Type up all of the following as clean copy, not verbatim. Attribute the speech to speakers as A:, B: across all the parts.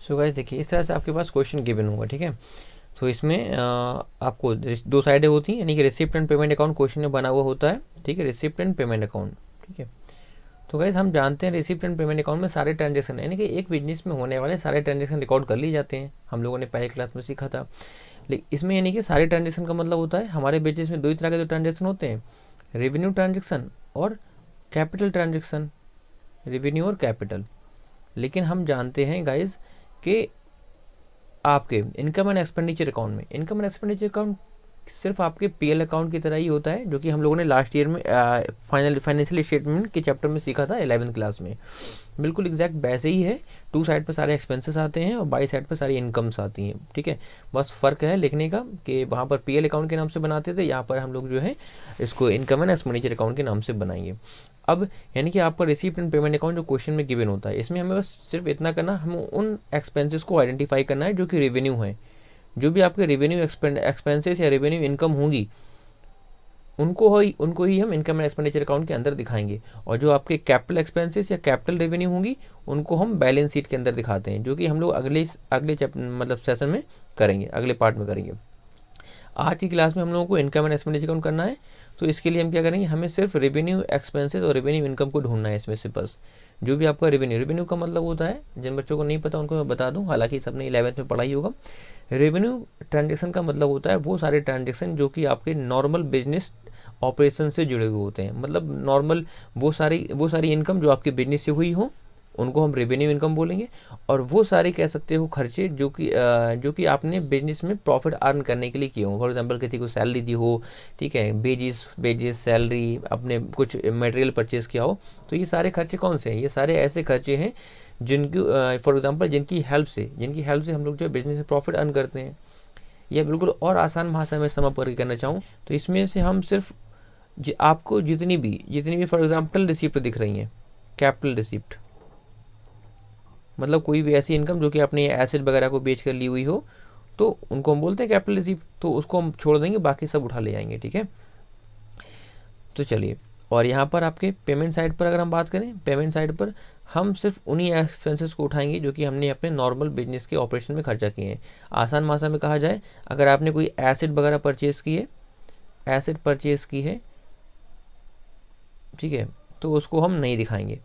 A: So guys देखिए, इस तरह से आपके पास क्वेश्चन गिवन होगा, ठीक है। तो इसमें आपको दो साइडें होती हैं, यानी कि receipt and payment account question में बना हुआ होता है, ठीक है, रिसिप्ट एंड पेमेंट अकाउंट, ठीक है। तो गाइस हम जानते हैं रिसिप्ट एंड पेमेंट अकाउंट में सारे ट्रांजेक्शन, यानी कि एक बिजनेस में होने वाले सारे ट्रांजेक्शन रिकॉर्ड कर लिए जाते हैं, हम लोगों ने पहले क्लास में सीखा था। लेकिन इसमें यानी कि सारे ट्रांजेक्शन का मतलब होता है, हमारे बिजनेस में दो ही तरह के ट्रांजेक्शन होते हैं, रेवेन्यू ट्रांजेक्शन और कैपिटल ट्रांजेक्शन, रेवेन्यू और कैपिटल। लेकिन हम जानते हैं गाइस कि आपके इनकम एंड एक्सपेंडिचर अकाउंट में, इनकम एंड एक्सपेंडिचर अकाउंट सिर्फ आपके पीएल अकाउंट की तरह ही होता है, जो कि हम लोगों ने लास्ट ईयर में फाइनेंशियल स्टेटमेंट के चैप्टर में सीखा था 11th क्लास में। बिल्कुल एग्जैक्ट वैसे ही है, टू साइड पर सारे एक्सपेंसेस आते हैं और बाई साइड पर सारी इनकम्स आती हैं, ठीक है। बस फ़र्क है लिखने का कि वहाँ पर पीएल अकाउंट के नाम से बनाते थे, यहाँ पर हम लोग जो है इसको इनकम एंड एक्सपेंडिचर अकाउंट के नाम से बनाएंगे। अब यानी कि आपका रिसीप्ट एंड पेमेंट अकाउंट जो क्वेश्चन में गिवन होता है, इसमें हमें बस सिर्फ इतना करना, हम उन एक्सपेंसेस को आइडेंटिफाई करना है जो कि रेवेन्यू है। जो भी आपके रेवेन्यू एक्सपेंसेस या रेवेन्यू इनकम होंगी उनको ही हम इनकम एंड एक्सपेंडिचर अकाउंट के अंदर दिखाएंगे, और जो आपके कैपिटल एक्सपेंसेस या कैपिटल रेवेन्यू होंगी उनको हम बैलेंस शीट के अंदर दिखाते हैं, जो कि हम लोग अगले मतलब सेशन में करेंगे, अगले पार्ट में करेंगे। आज की क्लास में हम लोगों को इनकम एंड एक्सपेंडिचर अकाउंट करना है, तो इसके लिए हम क्या करेंगे, हमें सिर्फ रेवेन्यू एक्सपेंसेस और रेवेन्यू इनकम को ढूंढना है इसमें से। बस जो भी आपका रेवेन्यू का मतलब होता है, जिन बच्चों को नहीं पता उनको मैं बता दूं, हालांकि सबने 11th में पढ़ा ही होगा। रेवेन्यू ट्रांजेक्शन का मतलब होता है वो सारे ट्रांजेक्शन जो कि आपके नॉर्मल बिजनेस ऑपरेशन से जुड़े हुए होते हैं, मतलब नॉर्मल वो सारी इनकम जो आपके बिजनेस से हुई हो उनको हम रेवेन्यू इनकम बोलेंगे। और वो सारे कह सकते हो खर्चे जो कि आपने बिजनेस में प्रॉफिट अर्न करने के लिए किए हो, फॉर एग्जांपल किसी को सैलरी दी हो, ठीक है, बेजिस सैलरी, अपने कुछ मटेरियल परचेज किया हो, तो ये सारे खर्चे कौन से हैं, ये सारे ऐसे खर्चे हैं जिनकी फॉर एग्जांपल जिनकी हेल्प से हम लोग जो बिजनेस में प्रॉफिट अर्न करते हैं। या बिल्कुल और आसान भाषा में सम अप करके करना चाहूँ तो इसमें से हम सिर्फ आपको जितनी भी फॉर एग्जांपल रिसिप्ट दिख रही हैं, कैपिटल रिसिप्ट मतलब कोई भी ऐसी इनकम जो कि आपने एसेट वगैरह को बेच कर ली हुई हो, तो उनको हम बोलते हैं कैपिटल रिसिप्ट, तो उसको हम छोड़ देंगे, बाकी सब उठा ले जाएंगे, ठीक है। तो चलिए, और यहाँ पर आपके पेमेंट साइड पर अगर हम बात करें, पेमेंट साइड पर हम सिर्फ उन्हीं एक्सपेंसेस को उठाएंगे जो कि हमने अपने नॉर्मल बिजनेस के ऑपरेशन में खर्चा किए हैं। आसान भाषा में कहा जाए, अगर आपने कोई एसेट वगैरह परचेज की है, ठीक है, तो उसको हम नहीं दिखाएंगे,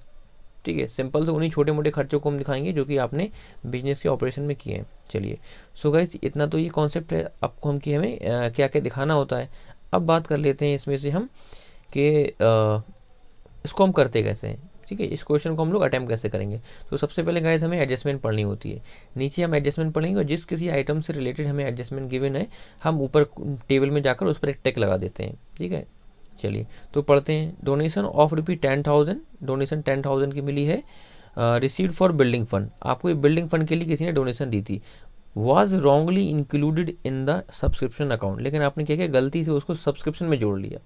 A: ठीक है। सिंपल से उन्हीं छोटे मोटे खर्चों को हम दिखाएंगे जो कि आपने बिजनेस के ऑपरेशन में किए हैं। चलिए, सो गाइस इतना तो ये कॉन्सेप्ट है आपको हम कि हमें क्या क्या दिखाना होता है। अब बात कर लेते हैं इसमें से हम कि इसको हम करते कैसे हैं, ठीक है, इस क्वेश्चन को हम लोग अटैम्प्ट कैसे करेंगे। तो सबसे पहले गाइस हमें एडजस्टमेंट पढ़नी होती है, नीचे हम एडजस्टमेंट पढ़ेंगे और जिस किसी आइटम से रिलेटेड हमें एडजस्टमेंट गिवन है हम ऊपर टेबल में जाकर उस पर एक टिक लगा देते हैं, ठीक है। चलिए तो पढ़ते हैं। डोनेशन ऑफ ₹10,000, डोनेशन 10,000 की मिली है। रिसीव्ड फॉर बिल्डिंग फंड, आपको ये बिल्डिंग फंड के लिए किसी ने डोनेशन दी थी। Was wrongly included in the subscription account, लेकिन आपने क्या किया, गलती से उसको सब्सक्रिप्शन में जोड़ लिया।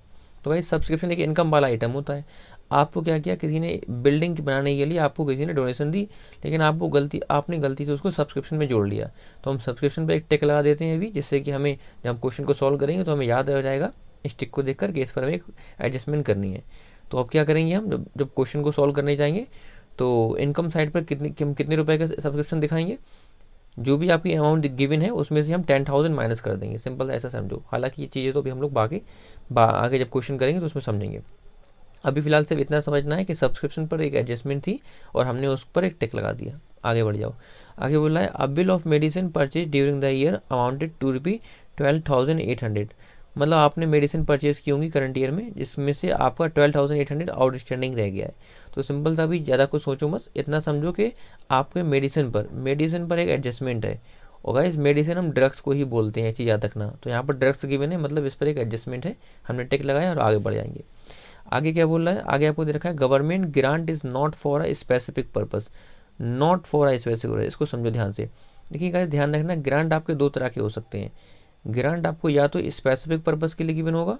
A: तो भाई सब्सक्रिप्शन एक इनकम वाला आइटम होता है, आपको क्या किया, किसी ने बिल्डिंग बनाने के लिए आपको किसी ने डोनेशन दी, लेकिन आपने गलती से उसको सब्सक्रिप्शन में जोड़ लिया। तो हम सब्सक्रिप्शन पर एक टिक लगा देते हैं अभी, जिससे कि हमें जब हम क्वेश्चन को सॉल्व करेंगे तो हमें याद आ जाएगा इस टिक को देखकर कि इस पर हमें एक एडजस्टमेंट करनी है। तो अब क्या करेंगे, हम जब क्वेश्चन को सॉल्व करने जाएंगे तो इनकम साइड पर कितने रुपए का सब्सक्रिप्शन दिखाएंगे, जो भी आपकी अमाउंट गिवन है उसमें से हम 10,000 माइनस कर देंगे, सिंपल ऐसा समझो। हालांकि ये चीज़ें तो भी हम लोग आगे जब क्वेश्चन करेंगे तो उसमें समझेंगे। अभी फिलहाल सिर्फ इतना समझना है कि सब्सक्रिप्शन पर एक एडजस्टमेंट थी और हमने उस पर एक टिक लगा दिया। आगे बढ़ जाओ। आगे बोला है a bill of medicine purchase during the year amounted to ₹12,800, मतलब आपने मेडिसिन परचेज की होंगी करंट ईयर में, जिसमें से आपका 12,800 आउटस्टैंडिंग रह गया है। तो सिंपल सा भी ज़्यादा कुछ सोचो मत, इतना समझो कि आपके मेडिसिन पर एक एडजस्टमेंट है। और गाइस मेडिसिन हम ड्रग्स को ही बोलते हैं, चीज़ याद रखना। तो यहाँ पर ड्रग्स गिवन है, मतलब इस पर एक एडजस्टमेंट है, हमने टिक लगाया और आगे बढ़ जाएंगे। आगे क्या बोल रहा है, आगे आपको दे रखा है government grant is not for a specific purpose, not for a specific, इसको समझो ध्यान से। देखिए गाइस ध्यान रखना, ग्रांट आपके दो तरह के हो सकते हैं। ग्रांट आपको या तो स्पेसिफिक पर्पस के लिए गिवन होगा,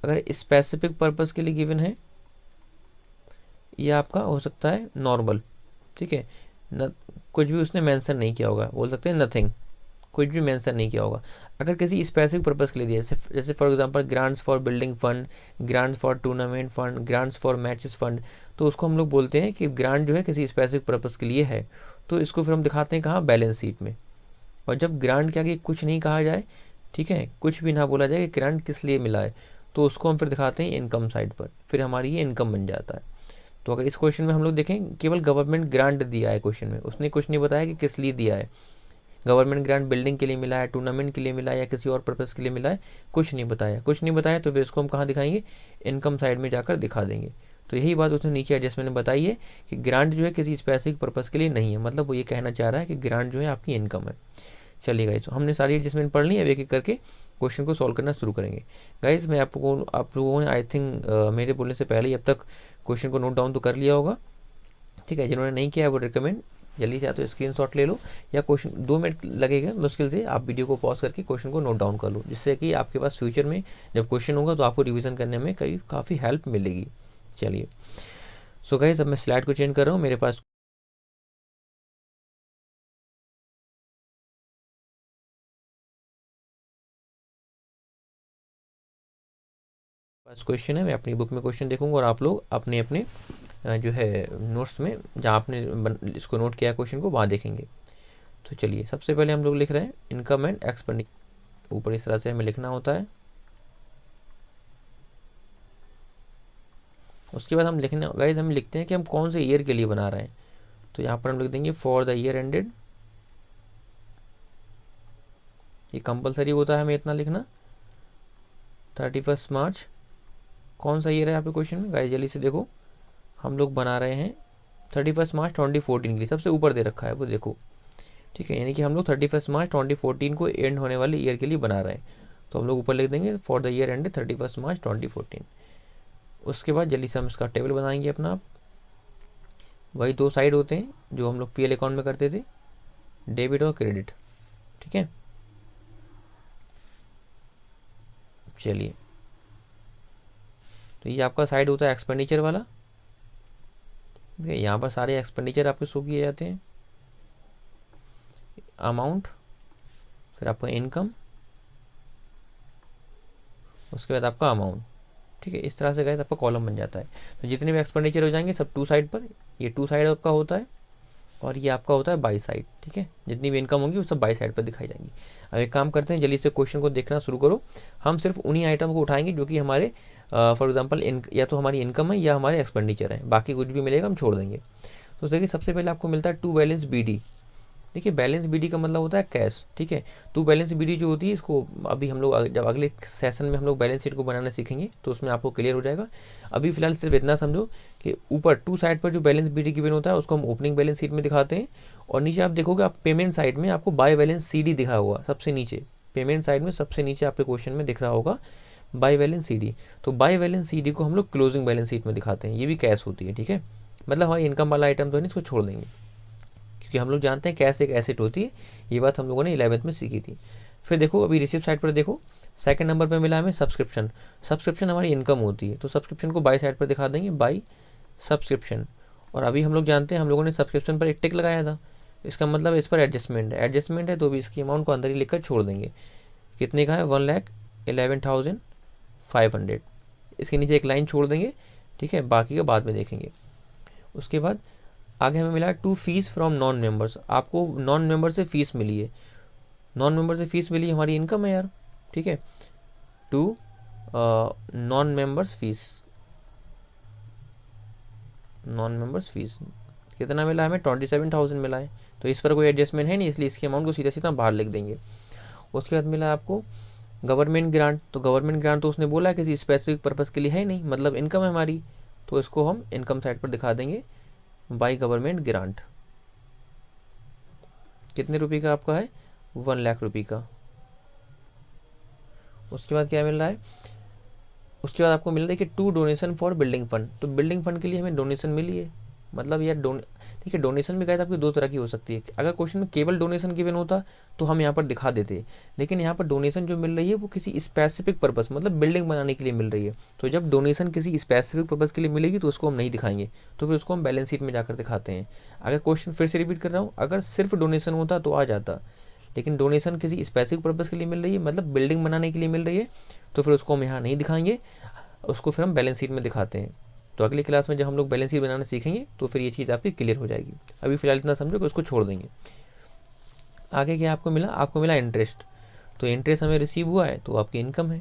A: अगर स्पेसिफिक पर्पस के लिए गिवन है, या आपका हो सकता है नॉर्मल, ठीक है, कुछ भी उसने मेंशन नहीं किया होगा, बोल सकते हैं नथिंग, कुछ भी मेंशन नहीं किया होगा। अगर किसी स्पेसिफिक पर्पस के लिए दिया, जैसे for example grants for building fund, grants for tournament fund, grants for matches fund, तो उसको हम लोग बोलते हैं कि ग्रांट जो है किसी स्पेसिफिक पर्पस के लिए है। तो इसको फिर हम दिखाते हैं कहाँ, बैलेंस शीट में। और जब ग्रांट के आगे कुछ नहीं कहा जाए, ठीक है, कुछ भी ना बोला जाए कि ग्रांट किस लिए मिला है, तो उसको हम फिर दिखाते हैं इनकम साइड पर, फिर हमारी ये इनकम बन जाता है। तो अगर इस क्वेश्चन में हम लोग देखें, केवल गवर्नमेंट ग्रांट दिया है क्वेश्चन में, उसने कुछ नहीं बताया कि किस लिए दिया है। गवर्नमेंट ग्रांट बिल्डिंग के लिए मिला है, टूर्नामेंट के लिए मिला है, या किसी और पर्पज़ के लिए मिला है, कुछ नहीं बताया। कुछ नहीं बताया तो फिर इसको हम कहाँ दिखाएंगे, इनकम साइड में जाकर दिखा देंगे। तो यही बात उसने नीचे एडजस्टमेंट में बताई है कि ग्रांट जो है किसी स्पेसिफिक पर्पज़ के लिए नहीं है, मतलब वो ये कहना चाह रहा है कि ग्रांट जो है आपकी इनकम है। चलिए गाइस, हमने सारी एडजस्टमेंट पढ़ ली है, अब एक एक करके क्वेश्चन को सॉल्व करना शुरू करेंगे। गाइस मैं आप लोगों ने आई थिंक मेरे बोलने से पहले ही अब तक क्वेश्चन को नोट डाउन तो कर लिया होगा, ठीक है। जिन्होंने नहीं किया है वो रिकमेंड जल्दी से या तो स्क्रीनशॉट ले लो, या क्वेश्चन 2 मिनट लगेगा मुश्किल से, आप वीडियो को पॉज करके क्वेश्चन को नोट डाउन कर लो, जिससे कि आपके पास फ्यूचर में जब क्वेश्चन होगा तो आपको रिवीजन करने में काफ़ी हेल्प मिलेगी। चलिए सो गाइस, अब मैं स्लाइड को चेंज कर रहा हूँ। मेरे पास क्वेश्चन है, मैं अपनी बुक में क्वेश्चन देखूंगा और आप लोग अपने अपने जो है नोट्स में जहाँ आपने इसको नोट किया क्वेश्चन को वहाँ देखेंगे। तो चलिए सबसे पहले हम लोग लिख रहे हैं इनकम एंड एक्सपेंडिचर, ऊपर इस तरह से हमें लिखना होता है। उसके बाद हम लिखने गाइस हम लिखते हैं कि हम कौन से ईयर के लिए बना रहे हैं। तो यहाँ पर हम लिख देंगे फॉर द ईयर एंडेड, ये कंपलसरी होता है हमें इतना लिखना, 31 मार्च। कौन सा ईयर है यहाँ पे क्वेश्चन में गाइस, जल्दी से देखो, हम लोग बना रहे हैं 31 मार्च 2014 के लिए, सबसे ऊपर दे रखा है वो देखो, ठीक है। यानी कि हम लोग 31 मार्च 2014 को एंड होने वाले ईयर के लिए बना रहे हैं। तो हम लोग ऊपर लिख देंगे फॉर द ईयर एंड 31 मार्च 2014। उसके बाद जल्दी से हम इसका टेबल बनाएंगे अपना। वही 2 साइड होते हैं जो हम लोग पीएल अकाउंट में करते थे, डेबिट और क्रेडिट, ठीक है। चलिए, तो ये आपका साइड होता है एक्सपेंडिचर वाला, ठीक है। यहाँ पर सारे एक्सपेंडिचर आपके शो किए जाते हैं, अमाउंट, फिर आपका इनकम, उसके बाद आपका अमाउंट, ठीक है। इस तरह से गाइस आपका कॉलम बन जाता है। तो जितने भी एक्सपेंडिचर हो जाएंगे सब 2 साइड पर, ये 2 साइड आपका होता है और ये आपका होता है बाई साइड, ठीक है। जितनी भी इनकम होगी वो सब बाई साइड पर दिखाई जाएंगी। अब एक काम करते हैं, जल्दी से क्वेश्चन को देखना शुरू करो। हम सिर्फ उन्हीं आइटम को उठाएंगे जो कि हमारे फॉर एग्जांपल या तो हमारी इनकम है या हमारे एक्सपेंडिचर है, बाकी कुछ भी मिलेगा हम छोड़ देंगे। तो देखिए सबसे पहले आपको मिलता है टू बैलेंस बीडी। देखिए बैलेंस बीडी का मतलब होता है कैश, ठीक है। टू बैलेंस बीडी जो होती है, इसको अभी हम लोग जब अगले सेशन में हम लोग बैलेंस शीट को बनाना सीखेंगे तो उसमें आपको क्लियर हो जाएगा। अभी फिलहाल सिर्फ इतना समझो कि ऊपर 2 साइड पर जो बैलेंस बीडी गिवन होता है उसको हम ओपनिंग बैलेंस शीट में दिखाते हैं, और नीचे आप देखोगे आप पेमेंट साइड में आपको बाय बैलेंस सीडी दिखा होगा सबसे नीचे, पेमेंट साइड में सबसे नीचे आपके क्वेश्चन में दिख रहा होगा बाय बैलेंस सीडी। तो बाय बैलेंस सीडी को हम लोग क्लोजिंग बैलेंस शीट में दिखाते हैं, ये भी कैश होती है, ठीक है। मतलब हमारी इनकम वाला आइटम तो है, इसको छोड़ देंगे क्योंकि हम लोग जानते हैं कैश एक एसेट होती है, ये बात हम लोगों ने 11th में सीखी थी। फिर देखो अभी रिसिप्ट साइड पर देखो, सेकंड नंबर पे मिला हमें सब्सक्रिप्शन। सब्सक्रिप्शन हमारी इनकम होती है, तो सब्सक्रिप्शन को बाई साइड पर दिखा देंगे, बाई सब्सक्रिप्शन। और अभी हम लोग जानते हैं हम लोगों ने सब्सक्रिप्शन पर एक टिक लगाया था, इसका मतलब इस पर एडजस्टमेंट है, एडजस्टमेंट है तो भी इसकी अमाउंट को अंदर ही लिखकर छोड़ देंगे। कितने का है, 1,11,500। इसके नीचे एक लाइन छोड़ देंगे, ठीक है, बाकी का बाद में देखेंगे। उसके बाद आगे हमें मिला to fees from non members. आपको नॉन मेंबर से फीस मिली है, नॉन मेंबर से फीस मिली, हमारी इनकम है यार, ठीक है। To non members fees, non members fees कितना मिला हमें, 27,000 मिला है। तो इस पर कोई एडजस्टमेंट है नहीं, इसलिए इसकी अमाउंट को सीधा सीधा बाहर लिख देंगे। उसके बाद मिला आपको गवर्नमेंट ग्रांट। तो गवर्नमेंट ग्रांट तो उसने बोला है किसी स्पेसिफिक पर्पज़ के लिए है नहीं, मतलब इनकम है हमारी, तो इसको हम इनकम साइड पर दिखा देंगे बाई गवर्नमेंट ग्रांट। कितने रुपए का आपका है, 1 लाख रुपये का। उसके बाद क्या मिल रहा है, उसके बाद आपको मिल रहा है कि to donation for building fund. तो बिल्डिंग फंड के लिए हमें डोनेशन मिली है, मतलब यार देखिए डोनेशन भी गाइस आपकी 2 तरह की हो सकती है। अगर क्वेश्चन में केवल डोनेशन गिवन होता तो हम यहाँ पर दिखा देते, लेकिन यहाँ पर डोनेशन जो मिल रही है वो किसी स्पेसिफिक पर्पस, मतलब बिल्डिंग बनाने के लिए मिल रही है। तो जब डोनेशन किसी स्पेसिफिक पर्पस के लिए मिलेगी तो उसको हम नहीं दिखाएंगे, तो फिर उसको हम बैलेंस शीट में जाकर दिखाते हैं। अगर क्वेश्चन फिर से रिपीट कर रहा हूँ, अगर सिर्फ डोनेशन होता तो आ जाता, लेकिन डोनेशन किसी स्पेसिफिक पर्पस के लिए मिल रही है, मतलब बिल्डिंग बनाने के लिए मिल रही है, तो फिर उसको हम यहाँ नहीं दिखाएंगे, उसको फिर हम बैलेंस शीट में दिखाते हैं। तो अगली क्लास में जब हम लोग बैलेंस शीट बनाना सीखेंगे तो फिर ये चीज़ आपकी क्लियर हो जाएगी। अभी फिलहाल इतना समझो कि उसको छोड़ देंगे। आगे क्या आपको मिला, आपको मिला इंटरेस्ट। तो इंटरेस्ट हमें रिसीव हुआ है तो आपकी इनकम है।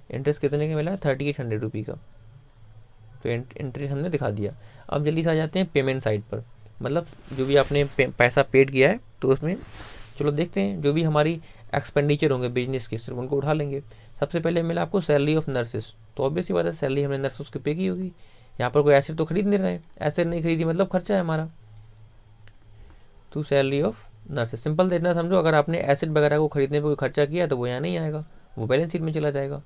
A: इंटरेस्ट कितने का मिला है, 3800 रुपये का। तो इंटरेस्ट हमने दिखा दिया। अब जल्दी से आ जाते हैं पेमेंट साइड पर, मतलब जो भी आपने पैसा पेड किया है तो उसमें चलो देखते हैं जो भी हमारी एक्सपेंडिचर होंगे बिजनेस के, सिर्फ उनको उठा लेंगे। सबसे पहले मिला आपको सैलरी ऑफ नर्सेस। तो ऑब्वियसली बात है सैलरी हमने नर्सेस की पे की होगी। यहाँ पर कोई एसेट तो खरीद नहीं रहे, एसेट नहीं खरीदी मतलब खर्चा है हमारा। तो सैलरी ऑफ नर्सेस सिंपल इतना समझो, अगर आपने एसेट वगैरह को खरीदने पर कोई खर्चा किया तो वो यहाँ नहीं आएगा, वो बैलेंस शीट में चला जाएगा।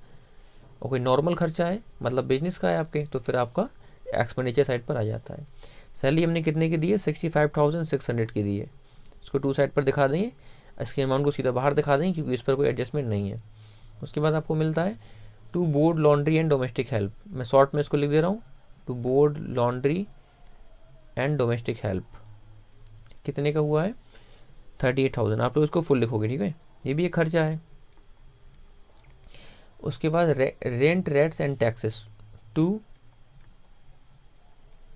A: और कोई नॉर्मल खर्चा है मतलब बिजनेस का है आपके, तो फिर आपका एक्सपेंडिचर साइड पर आ जाता है। सैलरी हमने कितने की दी है, 65,600 की दी है। इसको टू साइड पर दिखा देंगे, इसके अमाउंट को सीधा बाहर दिखा देंगे क्योंकि इस पर कोई एडजस्टमेंट नहीं है। उसके बाद आपको मिलता है to board laundry and domestic help. मैं शॉर्ट में इसको लिख दे रहा हूँ, to board laundry and domestic help. कितने का हुआ है, 38,000। आप लोग इसको फुल लिखोगे, ठीक है, ये भी एक खर्चा है। उसके बाद rent rates and taxes, to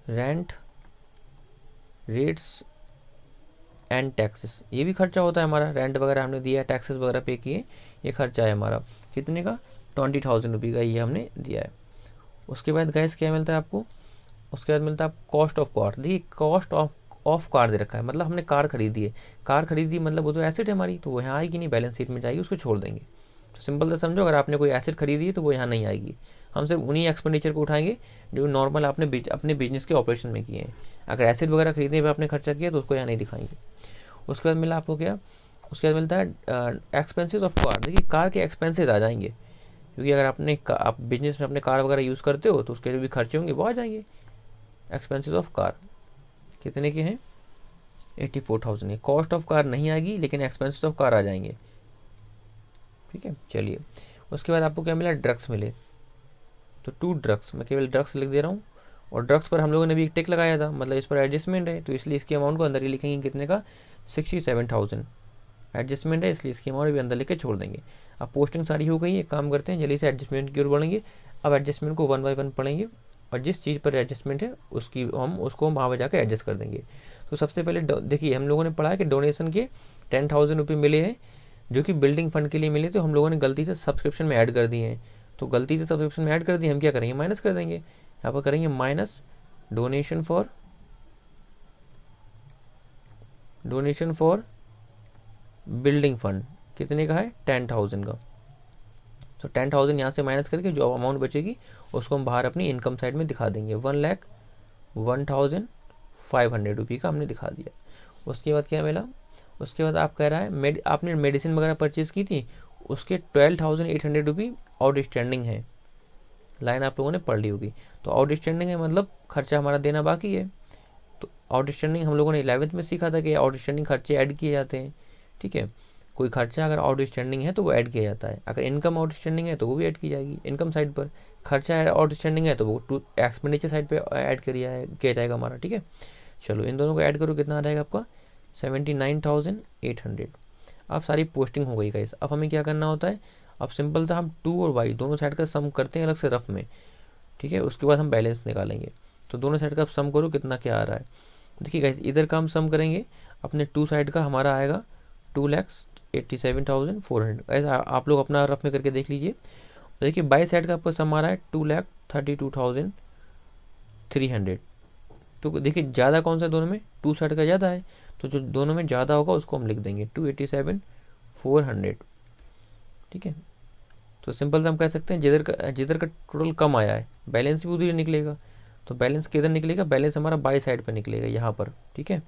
A: rent rates and taxes, ये भी खर्चा होता है हमारा। रेंट वगैरह हमने दिया है, टैक्सेस वगैरह पे किए, ये खर्चा है हमारा। कितने का, 20,000 रुपये का ये हमने दिया है। उसके बाद गैस क्या मिलता है आपको, उसके बाद मिलता है आपको कॉस्ट ऑफ कार। देखिए कॉस्ट ऑफ कार दे रखा है, मतलब हमने कार खरीदी है। कार खरीदी मतलब वो तो एसेट है हमारी, तो वो यहाँ आएगी नहीं, बैलेंस शीट में जाएगी, उसको छोड़ देंगे। तो सिंपल से समझो, अगर आपने कोई एसेट खरीदी है तो वो यहाँ नहीं आएगी। हम सिर्फ उन्हीं एक्सपेंडिचर को उठाएंगे जो नॉर्मल आपने अपने बिजनेस के ऑपरेशन में किए हैं। अगर एसेट वगैरह खरीदने पर आपने खर्चा किया तो उसको यहाँ नहीं दिखाएंगे। उसके बाद मिला आपको क्या, उसके बाद मिलता है एक्सपेंसेस ऑफ कार। देखिए कार के एक्सपेंसेस आ जाएंगे, क्योंकि अगर आप बिजनेस में अपने कार वगैरह यूज़ करते हो तो उसके लिए भी खर्चे होंगे, वो आ जाएंगे। एक्सपेंसेस ऑफ कार कितने के हैं, 84,000 है। कॉस्ट ऑफ कार नहीं आएगी लेकिन एक्सपेंसेस ऑफ कार आ जाएंगे, ठीक है। चलिए उसके बाद आपको क्या मिला, ड्रग्स मिले। तो टू ड्रग्स, मैं केवल ड्रग्स लिख दे रहा हूँ। और ड्रग्स पर हम लोगों ने भी एक टिक लगाया था, मतलब इस पर एडजस्टमेंट है तो इसलिए इसके अमाउंट को अंदर ही लिखेंगे। कितने का, 67,000 एडजस्टमेंट है, इसलिए इसकी अमाउंट भी अंदर लिख के छोड़ देंगे। अब पोस्टिंग सारी हो गई है, एक काम करते हैं जल्दी से एडजस्टमेंट की ओर बढ़ेंगे। अब एडजस्टमेंट को 1 बाय 1 पढ़ेंगे और जिस चीज़ पर एडजस्टमेंट है उसको हम वहाँ पर जाकर एडजस्ट कर देंगे। तो सबसे पहले देखिए हम लोगों ने पढ़ा है कि डोनेशन के 10,000 रुपये मिले हैं जो कि बिल्डिंग फंड के लिए मिले, तो हम लोगों ने गलती से सब्सक्रिप्शन में ऐड कर दिए हैं। तो गलती से सब्सक्रिप्शन में ऐड कर दिए, हम क्या करेंगे, माइनस कर देंगे। यहाँ पर करेंगे minus donation for building fund. कितने का है, 10,000 का। तो 10,000 यहाँ से माइनस करके जो अमाउंट बचेगी उसको हम बाहर अपनी इनकम साइड में दिखा देंगे। 1,01,500 रुपये का हमने दिखा दिया। उसके बाद क्या मिला, उसके बाद आप कह रहा है आपने मेडिसिन वगैरह परचेज़ की थी, उसके 12,800 रुपये आउटस्टैंडिंग है। लाइन आप लोगों ने पढ़ ली होगी। तो आउटस्टैंडिंग है मतलब खर्चा हमारा देना बाकी है। तो आउटस्टैंडिंग हम लोगों ने 11th में सीखा था कि आउटस्टैंडिंग खर्चे ऐड किए जाते हैं, ठीक है। कोई खर्चा अगर आउटस्टैंडिंग है तो वो ऐड किया जाता है, अगर इनकम आउटस्टैंडिंग है तो वो भी ऐड की जाएगी इनकम साइड पर। खर्चा आउटस्टैंडिंग है तो वो एक्सपेंडिचर साइड पर ऐड किया जाएगा हमारा, ठीक है। चलो इन दोनों को ऐड करो, कितना आ जाएगा आपका, 79,800। अब सारी पोस्टिंग हो गई गाइस। अब हमें क्या करना होता है, अब सिंपल था हम 2 और y दोनों साइड का सम करते हैं अलग से रफ में, ठीक है। उसके बाद हम बैलेंस निकालेंगे। तो दोनों साइड का सम करो, कितना क्या आ रहा है। देखिए गाइस इधर का हम सम करेंगे, अपने 2 साइड का हमारा आएगा 2,87,400। ऐसा आप लोग अपना रफ में करके देख लीजिए। देखिए बाई साइड का आपका सम आ रहा है 2,32,300। तो देखिए ज़्यादा कौन सा दोनों में, 2 साइड का ज़्यादा है, तो जो दोनों में ज़्यादा होगा उसको हम लिख देंगे 2,87,400, ठीक है। तो सिंपल से हम कह सकते हैं जिधर का टोटल कम आया है बैलेंस भी उधर निकलेगा। तो बैलेंस किधर निकलेगा, बैलेंस हमारा बाई साइड पर निकलेगा यहाँ पर, ठीक है।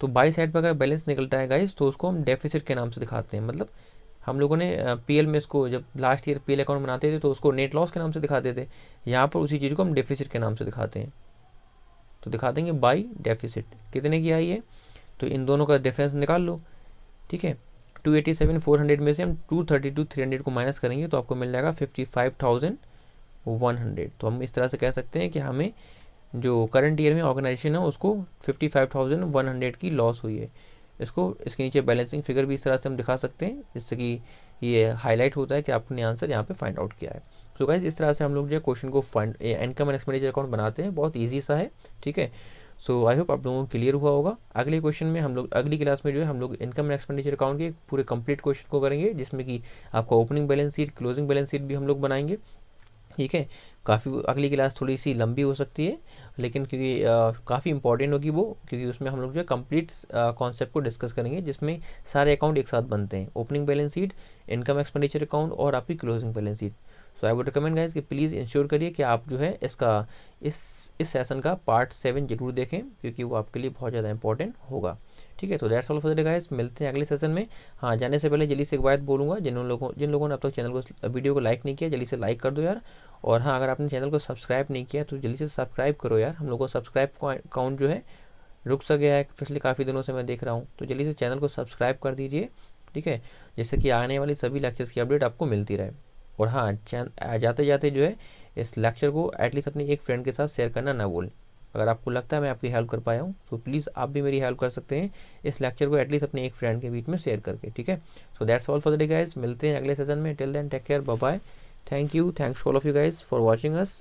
A: तो बाई साइड पर अगर बैलेंस निकलता है गाइस तो उसको हम डेफिसिट के नाम से दिखाते हैं। मतलब हम लोगों ने पीएल में इसको जब लास्ट ईयर पीएल अकाउंट बनाते थे तो उसको नेट लॉस के नाम से दिखाते थे, यहाँ पर उसी चीज़ को हम डेफिसिट के नाम से दिखाते हैं। तो दिखा देंगे बाई डेफिसिट। कितने की आई है, तो इन दोनों का डिफरेंस निकाल लो, ठीक है। 287,400 में से हम 232,300 को माइनस करेंगे तो आपको मिल जाएगा 55,100। तो हम इस तरह से कह सकते हैं कि हमें जो करंट ईयर में ऑर्गेनाइजेशन है उसको 55,100 की लॉस हुई है। इसके नीचे बैलेंसिंग फिगर भी इस तरह से हम दिखा सकते हैं जिससे कि ये हाईलाइट होता है कि आपने आंसर यहाँ पे फाइंड आउट किया है। सो गाइस इस तरह से हम लोग जो है क्वेश्चन को fund income and expenditure account बनाते हैं, बहुत ईजी सा है, ठीक है। सो आई होप आप लोगों को क्लियर हुआ होगा। अगले क्वेश्चन में हम लोग अगली क्लास में जो है हम लोग इनकम एंड एक्सपेंडिचर अकाउंट के पूरे कंप्लीट क्वेश्चन को करेंगे, जिसमें कि आपका opening balance sheet, closing balance sheet भी हम लोग बनाएंगे, ठीक है। काफ़ी अगली क्लास थोड़ी सी लंबी हो सकती है, लेकिन क्योंकि काफ़ी इंपॉर्टेंट होगी वो, क्योंकि उसमें हम लोग जो है कंप्लीट कॉन्सेप्ट को डिस्कस करेंगे, जिसमें सारे अकाउंट एक साथ बनते हैं, opening balance sheet, income expenditure account और आपकी closing balance sheet. So I would recommend guys कि प्लीज़ इंश्योर करिए कि आप जो है इसका इस सेशन का पार्ट 7 जरूर देखें, क्योंकि वो आपके लिए बहुत ज़्यादा इंपॉर्टेंट होगा, ठीक है। तो that's all for the day guys, मिलते हैं अगले सेशन में। हाँ, जाने से पहले जल्दी से एक बात बोलूँगा, जिन लोगों ने अब तक चैनल को वीडियो को लाइक नहीं किया, जल्दी से लाइक कर दो यार। और हाँ, अगर आपने चैनल को सब्सक्राइब नहीं किया तो जल्दी से सब्सक्राइब करो यार। हम लोग को सब्सक्राइब काउंट जो है रुक सा गया है पिछले काफ़ी दिनों से, मैं देख रहा हूँ, तो जल्दी से चैनल को सब्सक्राइब कर दीजिए, ठीक है, जिससे कि आने वाली सभी लेक्चर्स की अपडेट आपको मिलती रहे। और हाँ, जाते जाते जो है इस लेक्चर को एटलीस्ट अपने एक फ्रेंड के साथ शेयर करना ना भूलें। अगर आपको लगता है मैं आपकी हेल्प कर पाया हूँ तो प्लीज़ आप भी मेरी हेल्प कर सकते हैं इस लेक्चर को एटलीस्ट अपने एक फ्रेंड के बीच में शेयर करके, ठीक है। So that's all for the day guys, मिलते हैं अगले सेशन में। Till then take care, bye bye, thank you, thanks all of you guys for watching us.